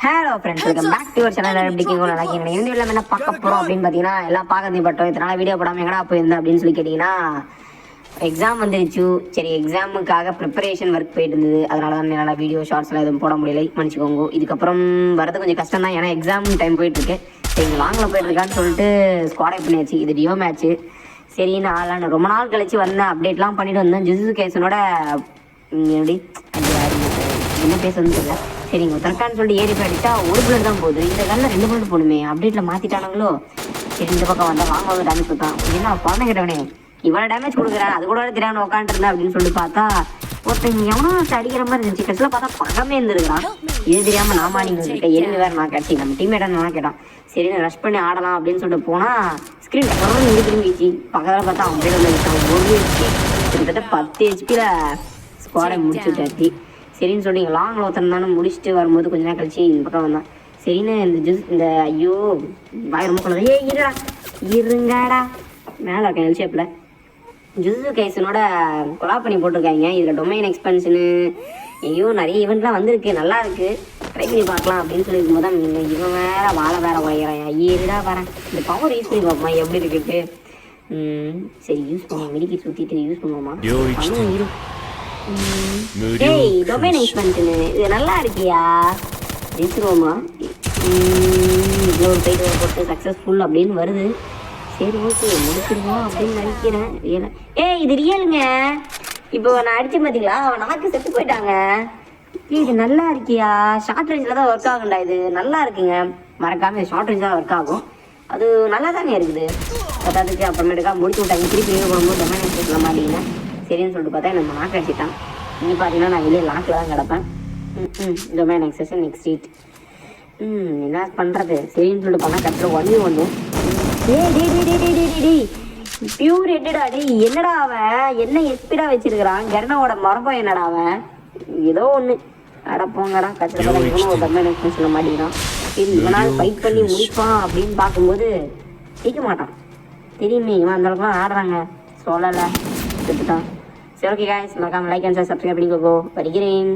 Hello friends, welcome back to your channel. எப்படி இருக்கீங்க? நல்லா இருக்கீங்க? இந்த வீடியோவில் என்ன பார்க்க போகிறோம் அப்படின்னு பார்த்தீங்கன்னா, எல்லாம் பார்க்கறதையும் பட்டோம். இதனால் வீடியோ போடாமல் எங்கடா போயிருந்தேன் அப்படின்னு சொல்லி கேட்டிங்கன்னா, எக்ஸாம் வந்துருச்சு. சரி, எக்ஸாமுக்காக ப்ரிப்பரேஷன் ஒர்க் போயிட்டு இருந்தது. அதனால தான் என்னால் வீடியோ ஷார்ட்ஸ்லாம் எதுவும் போட முடியலை, மன்னிச்சிக்கோங்க. இதுக்கப்புறம் வரது கொஞ்சம் கஷ்டம் தான், ஏன்னா எக்ஸாம் டைம் போயிட்டுருக்கு. சரி, இங்கே லாங்கில் போயிட்டுருக்கான்னு சொல்லிட்டு ஸ்குவாட் அப் பண்ணியாச்சு. இது டியோ மேட்ச்சு. சரி, நான் ரொம்ப நாள் கழிச்சு வந்தேன், அப்டேட்லாம் பண்ணிட்டு வந்தேன். ஜுஜுட்சு கைசனோட எப்படி என்ன பேச வந்து இல்லை. சரிங்க, தற்கான்னு சொல்லிட்டு ஏறி போய் அடித்தா ஒரு புல்லட் தான் போகுது. இந்த கல்லில் 2 புல்லட் போகணுமே, அப்டேட்டில் மாற்றிட்டானுங்களோ. சரி, இந்த பக்கம் வந்தால் வாங்க டேமேஜ் கொடுத்தான். என்ன குழந்தை கிட்டவனே இவ்வளோ டேமேஜ் கொடுக்குறேன், அது கூட தெரியாமல் உட்காந்துருந்தேன் அப்படின்னு சொல்லிட்டு பார்த்தா ஒருத்தங்க எவனோ அடிக்கிற மாதிரி இருந்துச்சு. கடைசியில் பார்த்தா பக்கமே இருந்துருக்கான். இது தெரியாமல் நாமா நீங்கள் கிட்ட எரிஞ்சு வேறு நான் கிடச்சி நம்ம டீம்மேட்டாக நான் கேட்டான். சரி, நான் ரஷ் பண்ணி ஆடலாம் அப்படின்னு சொல்லிட்டு போனால் ஸ்க்ரீன் டக்குனு இங்கே திரும்பிச்சு. பக்கத்தில் பார்த்தா அவன் பேர் வந்து ஒரு ஹெச்பி, கிட்டத்தட்ட 10 ஹெச்பியில் ஸ்குவாடை முடிச்சுட்டாச்சு. சரின்னு சொல்லி இங்கே லாங்கில் ஒருத்தனானு முடிச்சுட்டு வரும்போது கொஞ்ச நேரம் கழிச்சு இந்த பக்கம் வந்தான். சரின்னு இந்த ஐயோ வாய் ரொம்ப கொள்ளது. இருங்கடா மேலே இருக்கேன் எல் ஷேப்பில். ஜுஜுட்சு கைசனோட கொலா பண்ணி போட்டிருக்காங்க. இதில் டொமைன் எக்ஸ்பென்ஷனு ஐயோ நிறைய ஈவெண்ட்லாம் வந்திருக்கு, நல்லா இருக்குது, ட்ரை பண்ணி பார்க்கலாம் அப்படின்னு சொல்லியிருக்கும் போது தான் இவன் வேறு வாழை வேறு உழைக்கிறான். ஐயடா வரேன், இந்த பவர் யூஸ் பண்ணி பார்ப்போமா எப்படி இருக்குது. சரி, யூஸ் பண்ணுவோம். மெடிக்கி சுற்றிட்டு யூஸ் பண்ணுவோமா? டேய், டொமைன் எக்ஸ்பென்ஷனு இது நல்லா இருக்கியா? ஜெயிச்சிருவோமா? இவ்வளோ ஒரு போயிட்டு போட்டு சக்ஸஸ்ஃபுல் அப்படின்னு வருது. சரி, ஓகே, முடிச்சிருவோம் அப்படின்னு நினைக்கிறேன். ஏய், இது ரியலுங்க. இப்போ நான் அடிச்சு பார்த்தீங்களா, அவன் நாக்கு செத்து போயிட்டாங்க. இது நல்லா இருக்கியா? ஷார்ட் ரேஞ்சில் தான் ஒர்க் ஆகும்டா. இது நல்லா இருக்குங்க, மறக்காமல் இது ஷார்ட் ரேஞ்சில் தான் ஒர்க் ஆகும். அது நல்லா தாங்க இருக்குது. பத்தாதுக்கு அப்புறமேட்டுக்கா முடிச்சு விட்டாங்க. திருப்பி வெளியே போகும்போது டொமைன் எக்ஸ்பென்ஷன் மாட்டிங்கன்னா சரின்னு சொல்லிட்டு பார்த்தா நம்ம நாக்கு அடிச்சிட்டான். இங்கே பார்த்தீங்கன்னா நான் வெளியே லாக்கில் தான் கிடப்பேன். Domain expansion next street. என்ன பண்ணுறது சரின்னு சொல்லிட்டு பண்ணால் கரெக்டாக 1v1. டேய் பியூர் ஹெட்டடா. டேய், என்னடா அவன் என்ன எஸ்பீடாக வச்சிருக்கிறான்? கர்ணவோட மரபம் என்னடா அவன்? ஏதோ ஒன்று அடப்போங்கடா. கச்சில் ஒரு டொமைன் எக்ஸ்பென்ஷன் மாட்டிக்கிறான். சரி, இவனால் ஃபைட் பண்ணி முடிப்பான் அப்படின்னு பார்க்கும்போது ஜெயிக்க மாட்டான். தெரியுமே, இவன் அந்த அளவுக்குலாம் ஆடுறாங்க. சொல்லலை, செத்துட்டான். சரி, ஓகே காய்ஸ், மறக்காம லைக் அண்ட் சப்ஸ்கிரைப் பண்ணிக்கோ. வருகிறேன்.